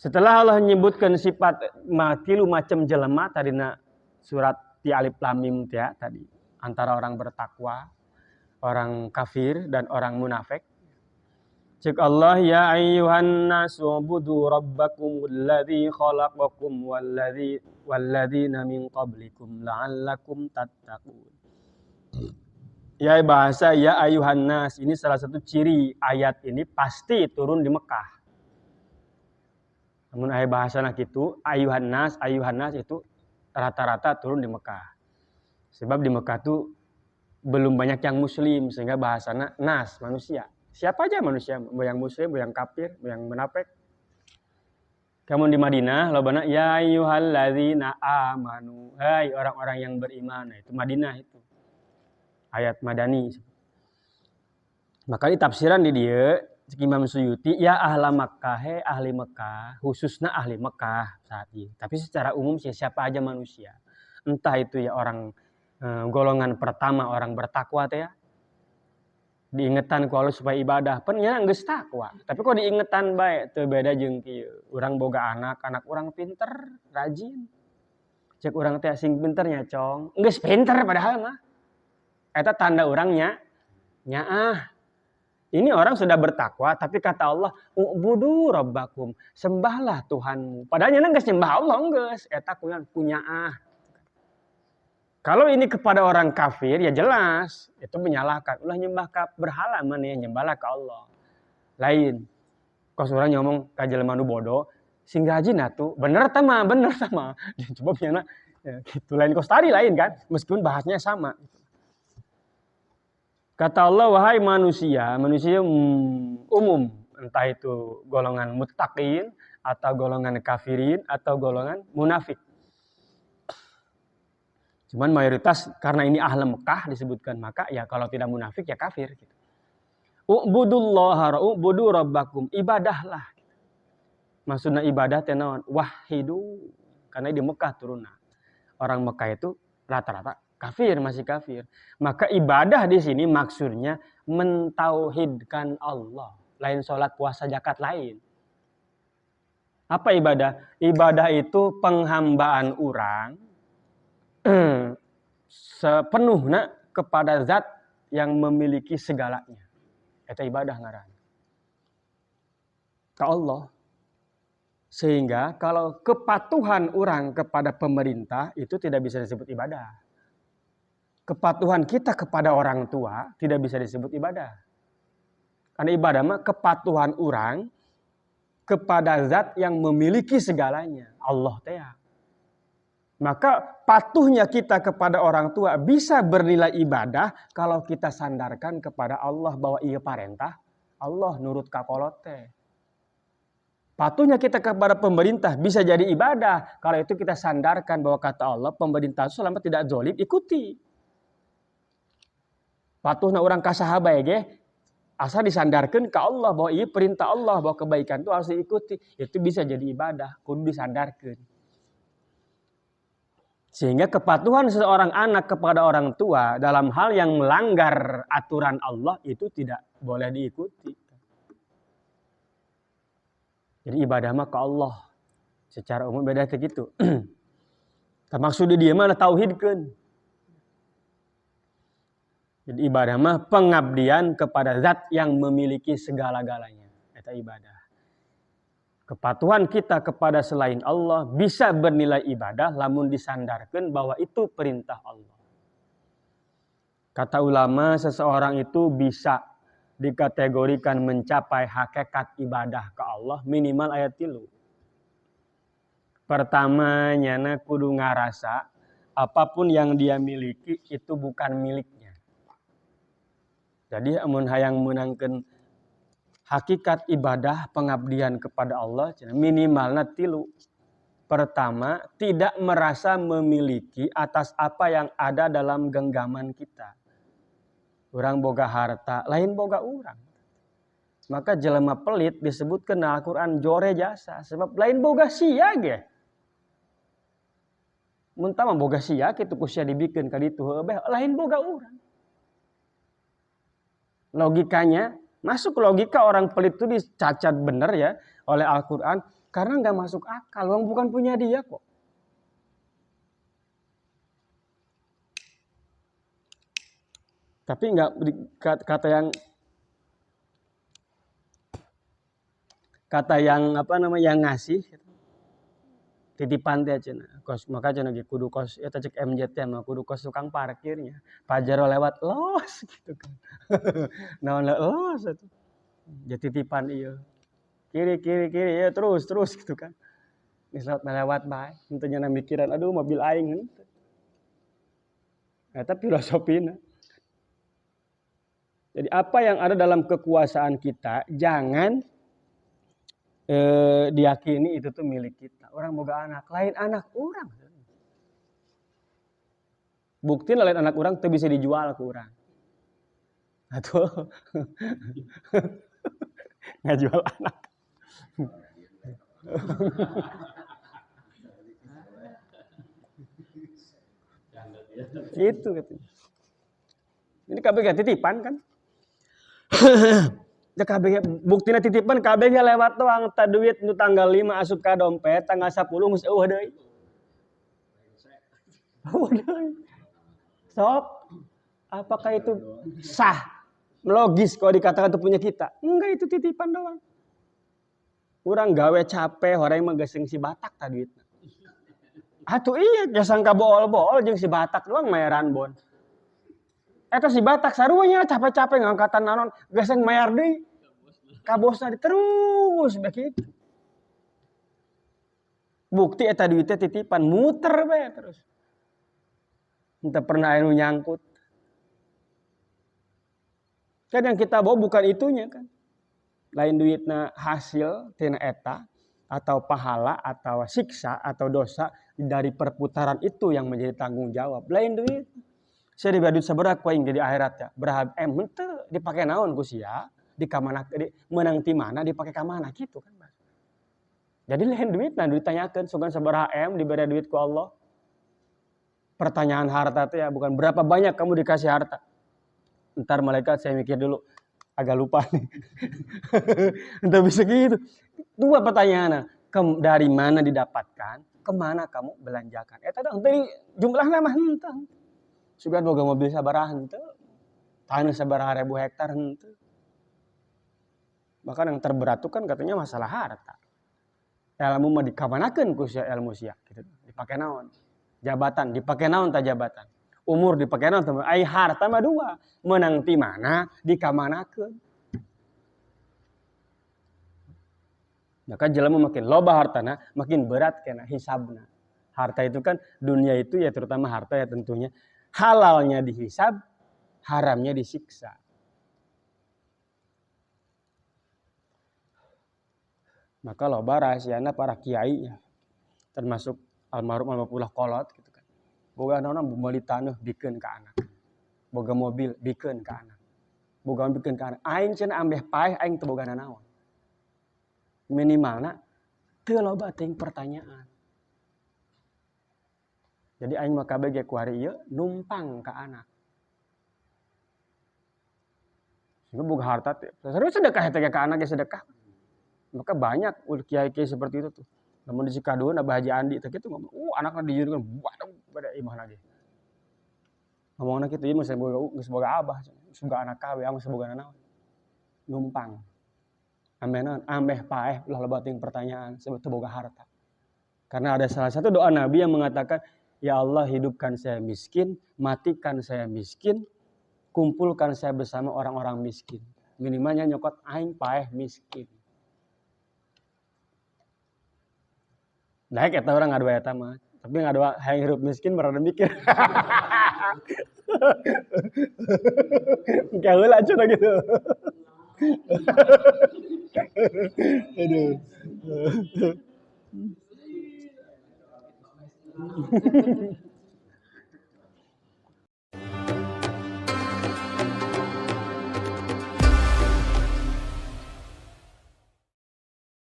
Setelah Allah menyebutkan sifat tilu macam jelema tadina surat ti alif lam mim ya tadi, antara orang bertakwa, orang kafir dan orang munafik. Cek Allah ya ayyuhan nasu ubudu rabbakum alladzi khalaqakum walladzina min qablikum la'allakum tattaqun. Ya bahasa ya ayyuhan nas ini salah satu ciri ayat ini pasti turun di Mekah. Namun ayat bahasana gitu ayyuhan nas itu rata-rata turun di Mekah. Sebab di Mekah tuh belum banyak yang muslim sehingga bahasana nas manusia. Siapa aja manusia, mau yang muslim, mau yang kafir, mau yang munafik. Kamu di Madinah, lobana ya ayyuhalladzina amanu. Hai orang-orang yang beriman. Nah, itu Madinah itu. Ayat Madani. Maka di tafsiran di dia Imam Suyuti ya ahla Makkah, he ahli Mekah, khususnya ahli Mekah saat ini. Tapi secara umum siapa aja manusia. Entah itu ya orang golongan pertama orang bertakwa teh ya. Diingetan ku Allah supaya ibadah pen nya geus takwa tapi kok diingetan bae teu beda jeung kieu urang boga anak urang pinter rajin cek urang teh sing pinter nya cong geus pinter padahal mah eta tanda urangnya nyaah ini orang sudah bertakwa tapi kata Allah ubudu rabbakum sembahlah Tuhanmu padahal nya geus nyembah Allah geus eta kunyaah. Kalau ini kepada orang kafir ya jelas itu menyalahkan. Ulah nyembah berhala mana ya nyembahlah ke Allah. Lain. Kos orang ngomong ka jelema nu bodoh sing rajin atuh. Bener tama. Coba piana ya, gitu lain kos tadi lain kan meskipun bahasnya sama. Kata Allah wahai manusia umum entah itu golongan muttaqin atau golongan kafirin atau golongan munafik. Cuman mayoritas karena ini ahli Mekah disebutkan maka ya kalau tidak munafik ya kafir gitu. Ubudu rabbakum ibadahlah. Maksudnya ibadah teh naon? Wahidu. Karena di Mekah turunna. Orang Mekah itu rata-rata kafir, masih kafir. Maka ibadah di sini maksudnya mentauhidkan Allah. Lain sholat, puasa, zakat lain. Apa ibadah? Ibadah itu penghambaan orang sepenuhnya kepada zat yang memiliki segalanya. Itu ibadah ngaran. Ke Allah. Sehingga kalau kepatuhan orang kepada pemerintah itu tidak bisa disebut ibadah. Kepatuhan kita kepada orang tua tidak bisa disebut ibadah. Karena ibadah mah kepatuhan orang kepada zat yang memiliki segalanya. Allah teh. Maka patuhnya kita kepada orang tua bisa bernilai ibadah kalau kita sandarkan kepada Allah bahwa ia parentah Allah nurut kakolote. Patuhnya kita kepada pemerintah bisa jadi ibadah kalau itu kita sandarkan bahwa kata Allah pemerintah selama tidak zalim ikuti. Patuhna orang ka sahabat ge asal disandarkan ke Allah bahwa ia perintah Allah bahwa kebaikan itu harus diikuti. Itu bisa jadi ibadah kudu disandarkan. Sehingga kepatuhan seorang anak kepada orang tua dalam hal yang melanggar aturan Allah itu tidak boleh diikuti. Jadi ibadah mah ke Allah. Secara umum beda gitu. Maksudnya dia mah tauhidkeun. Jadi ibadah mah pengabdian kepada zat yang memiliki segala-galanya. Itu ibadah. Kepatuhan kita kepada selain Allah bisa bernilai ibadah lamun disandarkan bahwa itu perintah Allah. Kata ulama seseorang itu bisa dikategorikan mencapai hakikat ibadah ke Allah minimal ayat 3. Pertama nyana kudu ngarasa apapun yang dia miliki itu bukan miliknya. Jadi amun hayang menangkan hakikat ibadah pengabdian kepada Allah minimalnya 3. Pertama, tidak merasa memiliki atas apa yang ada dalam genggaman kita. Orang boga harta, lain boga orang. Maka jelema pelit disebutkan dalam Al-Quran jore jasa. Sebab lain boga sia ge. Muntah boga sia kitu kusia dibikin kaditu heuh lain boga orang. Logikanya masuk logika orang pelit itu dicacat benar ya oleh Al-Quran. Karena nggak masuk akal, uang bukan punya dia kok. Tapi nggak kata yang apa namanya yang ngasih titipan teh cenah kos maka cenah ge kudu kos eta cek MJ teh mah kudu kos tukang parkirnya pajero lewat los gitu kan. Naon los atuh. Jadi titipan ieu. Kiri ya terus gitu kan. Geus lewat bae henteu nya mikiran aduh mobil aing henteu. Eta filosofina. Jadi apa yang ada dalam kekuasaan kita jangan diyakini itu tuh milik kita. Orang boga anak, lain anak orang. Bukti lain anak orang tuh bisa dijual ke orang. Atau nggak jual anak. Gitu katanya. Ini KBG titipan kan? Ya KBG buktina titipan KBG lewat doang ta duit nu tanggal 5 asup ka dompet tanggal 10 geus eueuh deui. Sok apakah itu sah? Logis kalau dikatakan itu punya kita? Enggak, itu titipan doang. Urang gawe capek horeng mah geus si Batak ta duitna. Atuh iya geus sangka bool-bool jeung si Batak doang mayaran bon. Eta si Batak sarua capek-capek ngangkatan naon geus mayar deui. Ka bosna terus begitu. Bukti eta duitnya titipan muter bae terus. Entah pernah anu nyangkut. Kan yang kita bawa bukan itunya kan. Lain duitna hasil tina eta atau pahala atau siksa atau dosa dari perputaran itu yang menjadi tanggung jawab. Lain duit. Saya diberi duit sabaraha ku aing di akhirat ya. Berapa henteu dipake naon ku sia? Di kamana menang ti mana dipake ka mana gitu kan. Jadi lain duit nah ditanyakeun sugan sabaraha diberi duit ku Allah. Pertanyaan harta itu ya bukan berapa banyak kamu dikasih harta. Ntar malaikat saya mikir dulu agak lupa nih. Entah bisa gitu. Dua pertanyaan. Dari mana didapatkan? Kemana kamu belanjakan? Eta dong tadi jumlahna mah henteu. Sugan boga mobil sabaraha henteu. Tanah sabaraha ribu hektar henteu. Bahkan yang terberat itu kan katanya masalah harta. Ilmu mah dikamanakeun ku sia ilmu sia gitu. Dipake naon? Jabatan dipake naon ta jabatan? Umur dipake naon ta? Ai harta mah dua. Menang ti mana dikamanakeun. Maka jelema makin loba hartana, makin berat kena hisabna. Harta itu kan dunia itu ya terutama harta ya tentunya halalnya dihisab, haramnya disiksa. Maka loba rahasiana para kiai ya. Termasuk almarhum almarhumullah kolot gitu kan. Boga naon meuli taneuh bikeun ka anak. Boga mobil bikeun ka anak. Boga bikeun ka anak. Aing cenah ambeh paeh aing teu boga naon. Minimalna teu loba teuing pertanyaan. Jadi aing mah kabeh ku hari ieu numpang ka anak. Sehingga boga harta teh. Serius sedekah teh ka anak ge sedekah. Maka banyak kiai-kiai seperti itu tuh. Namun di Cikaduun Abah Haji Andi teh kitu ngomong, anakna dijieunkeun pada imah lagi. Ngomongna kitu ieu mah geus boga abah, geus boga anak kawe, geus boga naon. Numpang. Ameh ambeh paeh ulah loba teuing pertanyaan sebab teu boga harta. Karena ada salah satu doa Nabi yang mengatakan, "Ya Allah, hidupkan saya miskin, matikan saya miskin, kumpulkan saya bersama orang-orang miskin." Minimalnya nyokot aing paeh miskin. Daek eta orang ngadua eta mah. Tapi ngadua hayang hirup miskin berada mikir. Engke heula cenah gitu. Aduh.